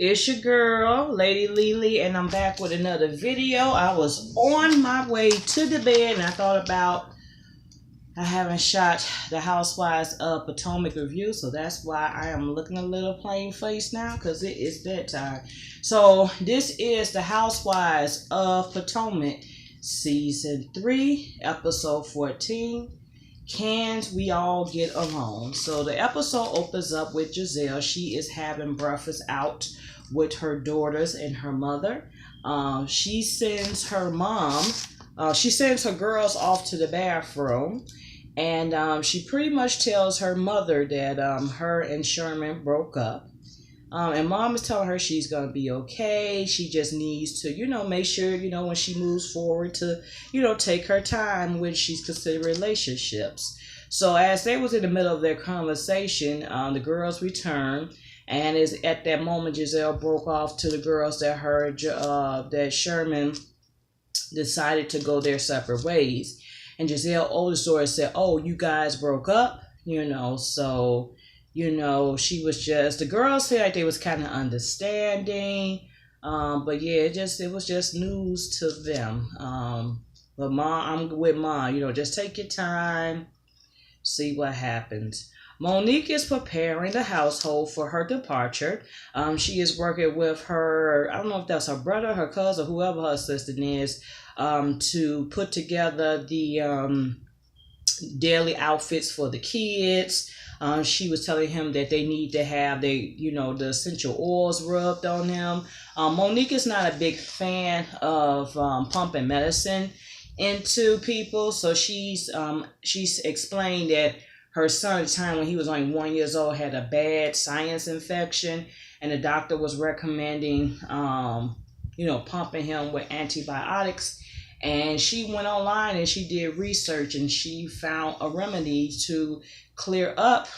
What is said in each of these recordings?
It's your girl, Lady Lily, and I'm back with another video. I was on my way to the bed and I thought about I haven't shot the Housewives of Potomac review, so that's why I am looking a little plain faced now because it is bedtime. So this is the Housewives of Potomac, Season 3, Episode 14. Can we all get along? So the episode opens up with Giselle. She is having breakfast out with her daughters and her mother. She sends her girls off to the bathroom, and she pretty much tells her mother that her and Sherman broke up. And mom is telling her she's going to be okay. She just needs to, make sure, when she moves forward to, take her time when she's considering relationships. So as they was in the middle of their conversation, the girls returned. And at that moment, Giselle broke off to the girls that heard that Sherman decided to go their separate ways. And Giselle, oldest daughter, said, "Oh, you guys broke up?" So... she was just, the girls said like they was kind of understanding, but yeah, it was just news to them. But I'm with mom, just take your time, see what happens. Monique is preparing the household for her departure. She is working with her, I don't know if that's her brother, her cousin, whoever her assistant is, to put together the daily outfits for the kids. She was telling him that they need to have the essential oils rubbed on them. Monique is not a big fan of pumping medicine into people, so she's explained that her son at the time when he was only 1 year old had a bad sinus infection, and the doctor was recommending pumping him with antibiotics. And she went online and she did research and she found a remedy to clear up,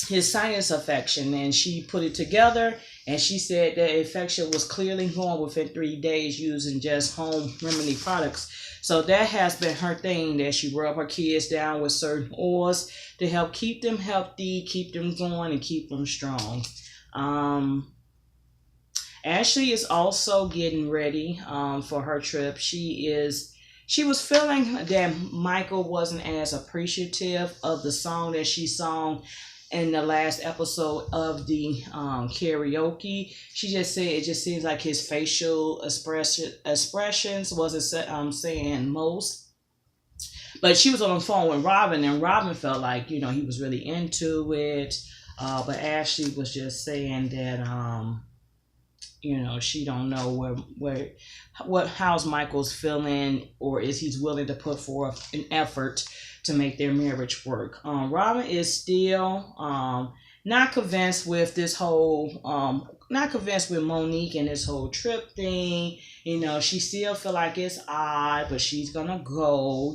his sinus infection. And she put it together and she said the infection was clearly gone within 3 days using just home remedy products. So that has been her thing, that she rub her kids down with certain oils to help keep them healthy, keep them going, and keep them strong. Ashley is also getting ready for her trip. She was feeling that Michael wasn't as appreciative of the song that she sang in the last episode of the karaoke. She just said it just seems like his facial expressions wasn't saying most. But she was on the phone with Robin, and Robin felt like, he was really into it. But Ashley was just saying that she don't know how's Michael's feeling, or is he's willing to put forth an effort to make their marriage work. Robin is still not convinced with this whole, not convinced with Monique and this whole trip thing. She still feel like it's odd, but she's gonna go,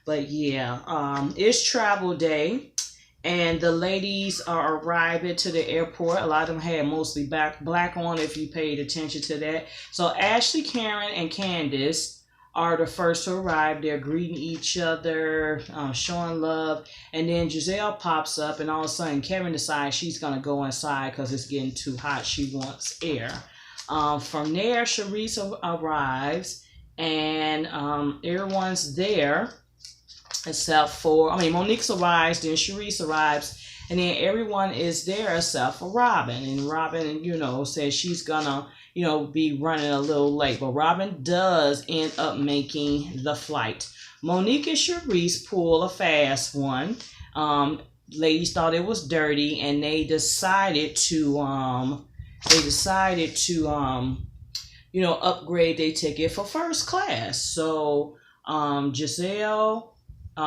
But yeah, it's travel day. And the ladies are arriving to the airport. A lot of them had mostly black on, if you paid attention to that. So Ashley, Karen, and Candace are the first to arrive. They're greeting each other, showing love. And then Giselle pops up, and all of a sudden Karen decides she's going to go inside because it's getting too hot. She wants air. From there, Charisse arrives, and everyone's there. Except for, Monique arrives, then Charisse arrives, and then everyone is there except for Robin. And Robin, says she's gonna, be running a little late. But Robin does end up making the flight. Monique and Charisse pull a fast one. Ladies thought it was dirty, and they decided to, upgrade their ticket for first class. So, Giselle...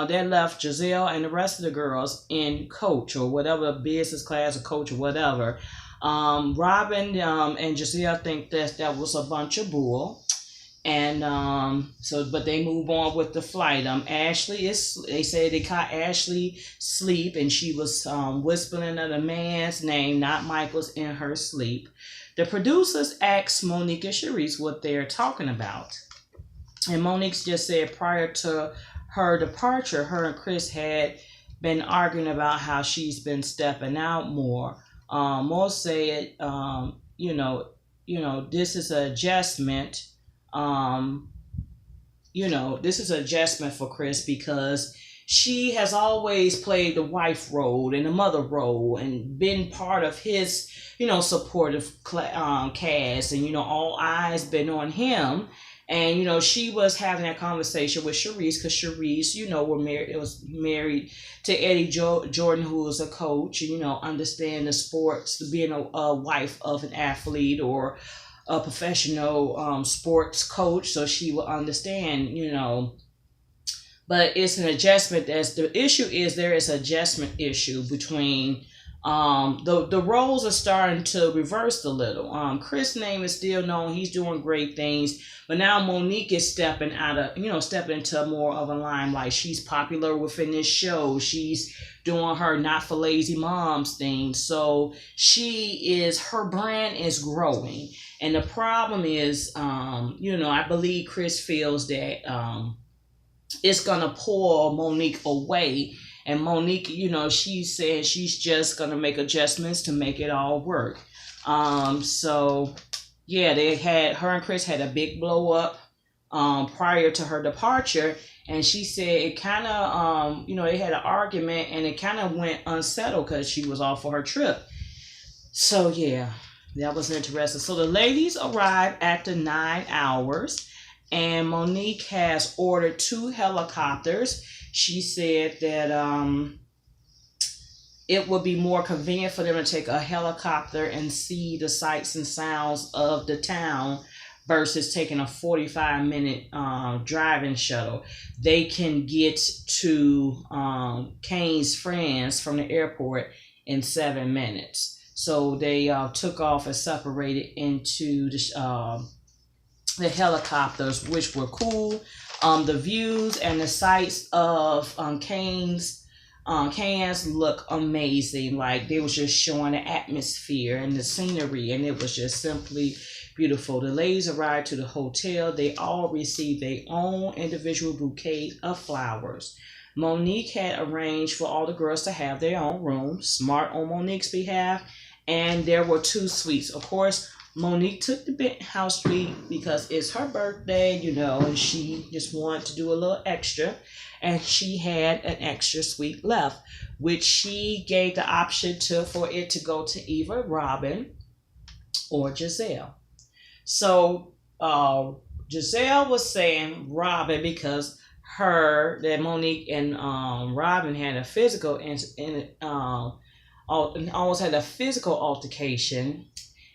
that left Giselle and the rest of the girls in coach or whatever, business class or coach or whatever. Robin and Giselle think that was a bunch of bull. And but they move on with the flight. They say they caught Ashley sleep, and she was whispering another man's name, not Michael's, in her sleep. The producers asked Monique and Charisse what they're talking about. And Monique just said prior to her departure, her and Chris had been arguing about how she's been stepping out more. Most say it, this is an adjustment. Um, this is an adjustment for Chris because she has always played the wife role and the mother role and been part of his, supportive cast, and all eyes been on him. And she was having that conversation with Sharice because Sharice, was married to Eddie Jordan, who was a coach, and understand the sports, being a wife of an athlete or a professional sports coach, so she will understand, but it's an adjustment. That's the issue. Is there is an adjustment issue between the roles are starting to reverse a little. Chris' name is still known. He's doing great things, but now Monique is stepping out of stepping into more of a limelight. She's popular within this show. She's doing her not for lazy moms thing. So her brand is growing. And the problem is, I believe Chris feels that it's going to pull Monique away. And Monique, she said she's just going to make adjustments to make it all work. So, yeah, her and Chris had a big blow up prior to her departure. And she said it kind of, they had an argument and it kind of went unsettled because she was off for her trip. So, yeah. That was interesting. So the ladies arrived after 9 hours, and Monique has ordered 2 helicopters. She said that it would be more convenient for them to take a helicopter and see the sights and sounds of the town versus taking a 45-minute driving shuttle. They can get to Kane's friends from the airport in 7 minutes. So they took off and separated into the helicopters, which were cool. The views and the sights of Canes look amazing. Like they was just showing the atmosphere and the scenery, and it was just simply beautiful. The ladies arrived to the hotel. They all received their own individual bouquet of flowers. Monique had arranged for all the girls to have their own room, smart on Monique's behalf, and there were 2 suites. Of course, Monique took the penthouse suite because it's her birthday, and she just wanted to do a little extra, and she had an extra suite left, which she gave the option for it to go to either Robin or Giselle. So Giselle was saying Robin because that Monique and Robin had a physical almost had a physical altercation,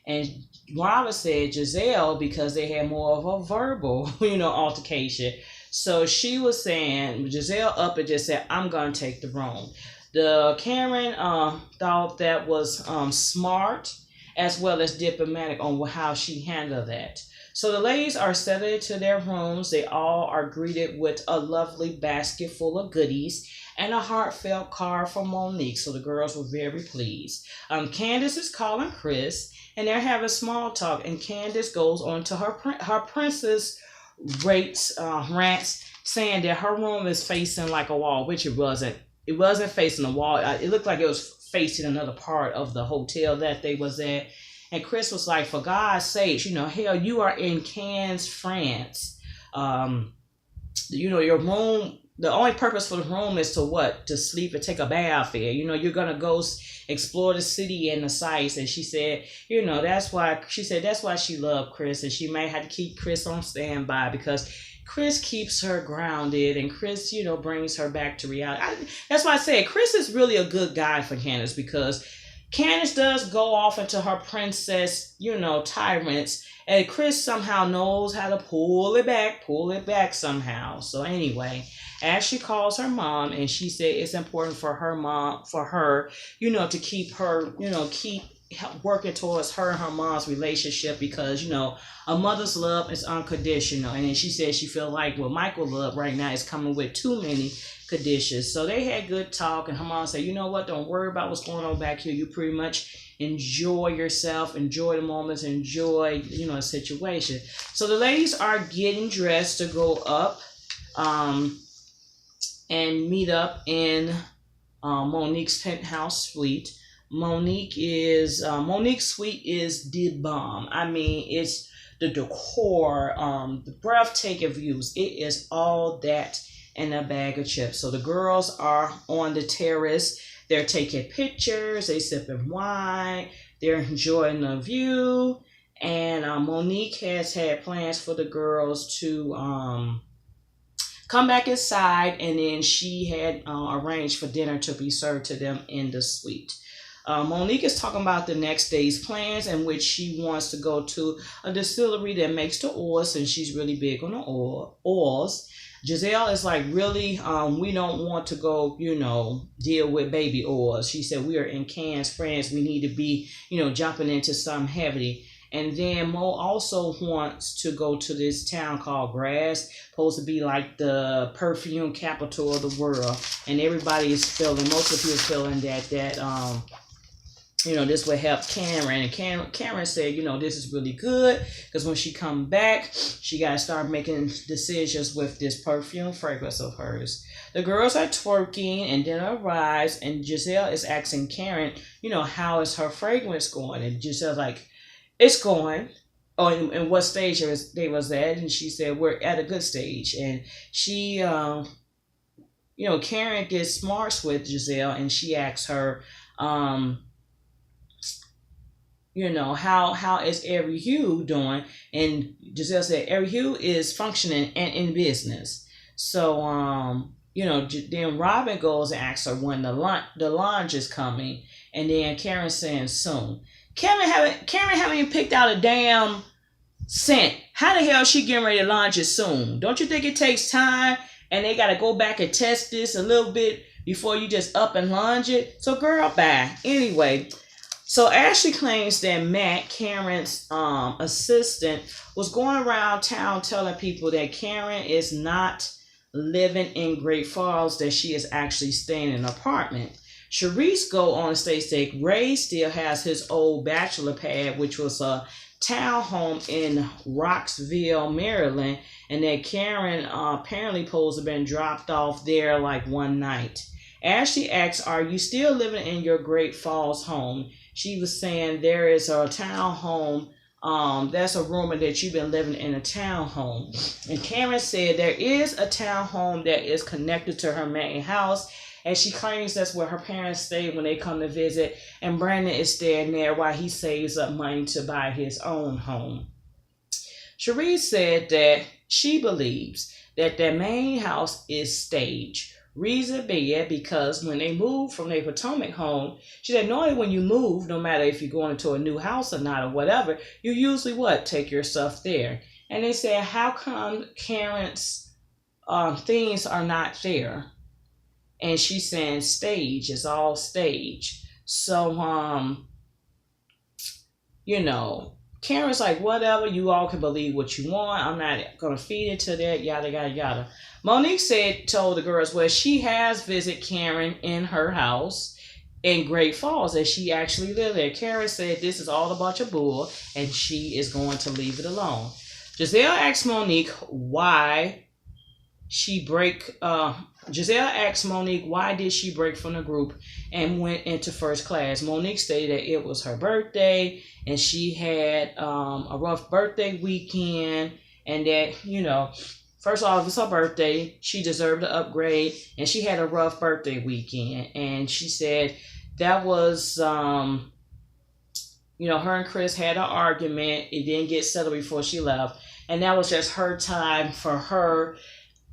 and Robin said Giselle because they had more of a verbal altercation. So she was saying Giselle up and just said, I'm gonna take the room. The Karen thought that was smart as well as diplomatic on how she handled that. So the ladies are settled into their rooms. They all are greeted with a lovely basket full of goodies and a heartfelt card from Monique. So the girls were very pleased. Candace is calling Chris, and they're having small talk. And Candace goes on to her princess rants, saying that her room is facing like a wall, which it wasn't. It wasn't facing a wall. It looked like it was facing another part of the hotel that they was at. And Chris was like, for God's sakes, hell, you are in Cannes, France. Your room, the only purpose for the room is to what? To sleep and take a bath there. You're going to go explore the city and the sights. And she said, that's why she loved Chris. And she may have to keep Chris on standby because Chris keeps her grounded, and Chris, brings her back to reality. That's why I said Chris is really a good guy for Candace, because Candace does go off into her princess, tyrants, and Chris somehow knows how to pull it back somehow. So anyway, as she calls her mom, and she said it's important for her, to keep her, keep working towards her and her mom's relationship, because a mother's love is unconditional. And then she said she feel like Michael's love right now is coming with too many conditions. So they had good talk, and her mom said, what, don't worry about what's going on back here. You pretty much enjoy yourself, enjoy the moments, enjoy the situation. So the ladies are getting dressed to go up and meet up in Monique's penthouse suite. Monique's suite is the bomb. I mean, it's the decor, the breathtaking views. It is all that in a bag of chips. So the girls are on the terrace. They're taking pictures. They sipping wine. They're enjoying the view. And Monique has had plans for the girls to come back inside, and then she had arranged for dinner to be served to them in the suite. Monique is talking about the next day's plans, in which she wants to go to a distillery that makes the oils, and she's really big on the oils. Giselle is like, really, we don't want to go, deal with baby oils. She said, we are in Cannes, France. We need to be, jumping into some heavy. And then Mo also wants to go to this town called Grasse, supposed to be like the perfume capital of the world. And everybody is feeling, most of the people feeling that this would help Cameron. And Cameron said, this is really good because when she come back, she got to start making decisions with this perfume fragrance of hers. The girls are twerking, and dinner arrives, and Giselle is asking Karen, how is her fragrance going? And Giselle's like, it's going. Oh, and what stage they was at? And she said, we're at a good stage. And she, Karen gets smarts with Giselle, and she asks her, how is Every Hugh doing? And Giselle said, Every Hugh is functioning and in business. So, then Robin goes and asks her when the lunch is coming. And then Karen saying soon. Karen haven't even picked out a damn cent. How the hell is she getting ready to launch it soon? Don't you think it takes time and they got to go back and test this a little bit before you just up and launch it? So girl, bye. Anyway, so Ashley claims that Matt, Karen's assistant, was going around town telling people that Karen is not living in Great Falls, that she is actually staying in an apartment. Sharice go on stage say Ray still has his old bachelor pad, which was a townhome in Roxville, Maryland, and that Karen apparently supposed to have been dropped off there like one night. Ashley asks, are you still living in your Great Falls home? She was saying there is a townhome. That's a rumor that you've been living in a townhome. And Karen said there is a townhome that is connected to her main house. And she claims that's where her parents stay when they come to visit. And Brandon is staying there while he saves up money to buy his own home. Cherise said that she believes that their main house is staged. Reason being because when they moved from their Potomac home, she said normally when you move, no matter if you're going into a new house or not or whatever, you usually take your stuff there. And they said, how come Karen's things are not there? And she's saying stage, it's all stage. So, Karen's like, whatever, you all can believe what you want. I'm not going to feed into that, yada, yada, yada. Monique told the girls, well, she has visited Karen in her house in Great Falls, that she actually lived there. Karen said this is all a bunch of bull, and she is going to leave it alone. Giselle asked Monique why Giselle asked Monique why did she break from the group and went into first class. Monique stated that it was her birthday and she had a rough birthday weekend, and that, first of all, if it's her birthday, she deserved an upgrade, and she had a rough birthday weekend. And she said that was, her and Chris had an argument. It didn't get settled before she left. And that was just her time for her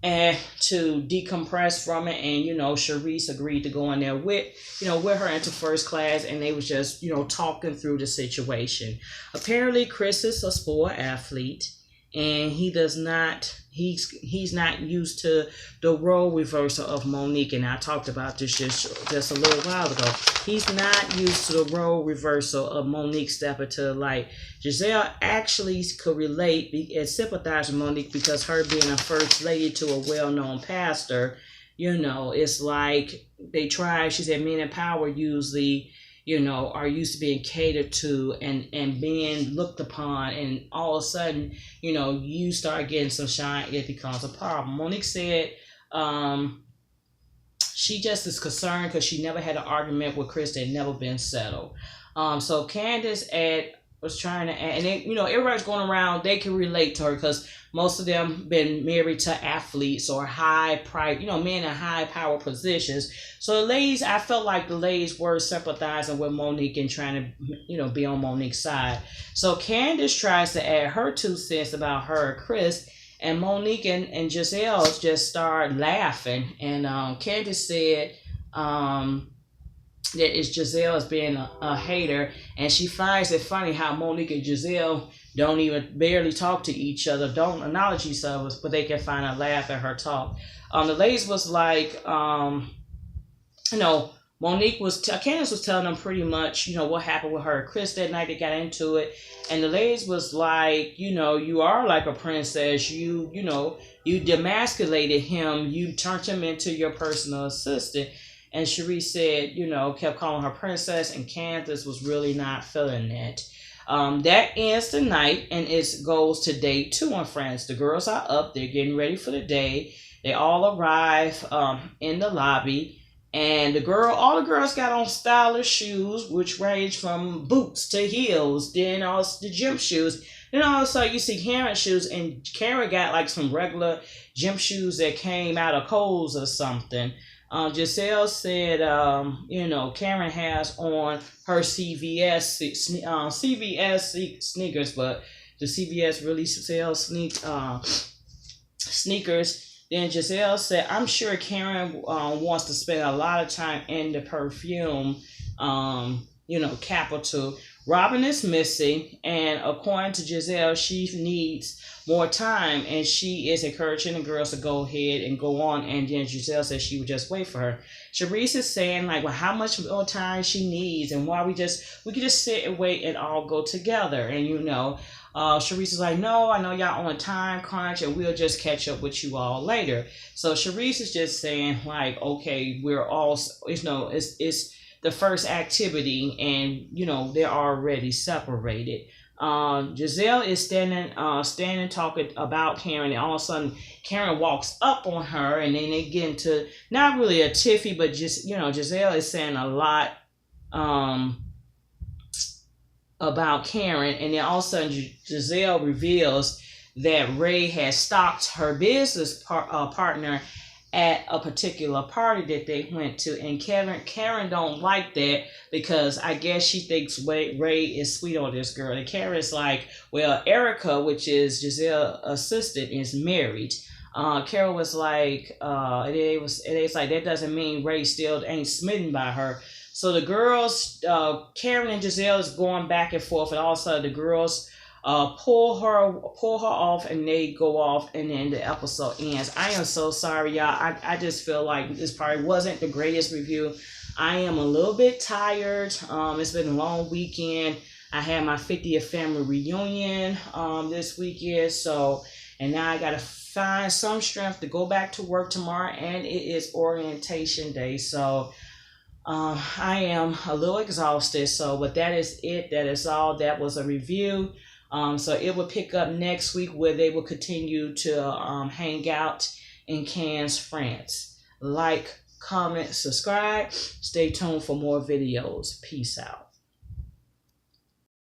and to decompress from it. And, Sharice agreed to go in there with her into first class, and they was just, talking through the situation. Apparently, Chris is a sport athlete, and he's not used to the role reversal of Monique, and I talked about this just a little while ago. He's not used to the role reversal of Monique stepping to the light. Giselle actually could relate and sympathize with Monique because her being a first lady to a well-known pastor, it's like they try. She said men in power usually are used to being catered to and being looked upon, and all of a sudden, you start getting some shine, it becomes a problem. Monique said She just is concerned because she never had an argument with Chris that never been settled. So Candace was trying to add, and they, everybody's going around. They can relate to her because most of them been married to athletes or high price, men in high power positions. So the ladies, I felt like the ladies were sympathizing with Monique and trying to, be on Monique's side. So Candace tries to add her 2 cents about her, Chris, and Monique and Giselle just start laughing. And Candace said that it's Giselle as being a hater, and she finds it funny how Monique and Giselle don't even barely talk to each other, don't acknowledge each other, but they can find a laugh at her talk. The ladies was like, Candace was telling them pretty much, what happened with her and Chris that night. They got into it, and the ladies was like, you are like a princess. You demasculated him. You turned him into your personal assistant. And Cherie said, kept calling her princess, and Candace was really not feeling that. That ends the night, and it goes to day 2 on France. The girls are up. They're getting ready for the day. They all arrive in the lobby, and all the girls got on stylish shoes, which range from boots to heels, then also the gym shoes. Then all of a sudden you see Karen's shoes, and Karen got like some regular gym shoes that came out of Kohl's or something. Giselle said, Karen has on her CVS sneakers, but the CVS really sells sneakers. Then Giselle said, I'm sure Karen wants to spend a lot of time in the perfume, capital. Robin is missing, and according to Giselle, she needs more time, and she is encouraging the girls to go ahead and go on. And then Giselle says she would just wait for her. Charisse is saying like, well, how much more time she needs, and why we could just sit and wait and all go together. And Charisse is like, no, I know y'all on a time crunch, and we'll just catch up with you all later. So Charisse is just saying like, okay, we're all, it's the first activity, and they're already separated. Giselle is standing talking about Karen, and all of a sudden Karen walks up on her, and then they get into not really a tiffy, but just Giselle is saying a lot about Karen, and then all of a sudden Giselle reveals that Ray has stalked her business partner at a particular party that they went to, and Karen don't like that because I guess she thinks Ray is sweet on this girl, and Karen's like, well, Erica, which is Giselle's assistant, is married. Carol was like, it's like that doesn't mean Ray still ain't smitten by her. So the girls, Karen and Giselle is going back and forth, and all of a sudden the girls pull her off, and they go off, and then the episode ends. I am so sorry, y'all. I just feel like this probably wasn't the greatest review. I am a little bit tired. It's been a long weekend. I had my 50th family reunion this weekend, and now I gotta find some strength to go back to work tomorrow, and it is orientation day. So I am a little exhausted. But that is it. That is all. That was a review. So it will pick up next week, where they will continue to hang out in Cannes, France. Like, comment, subscribe. Stay tuned for more videos. Peace out.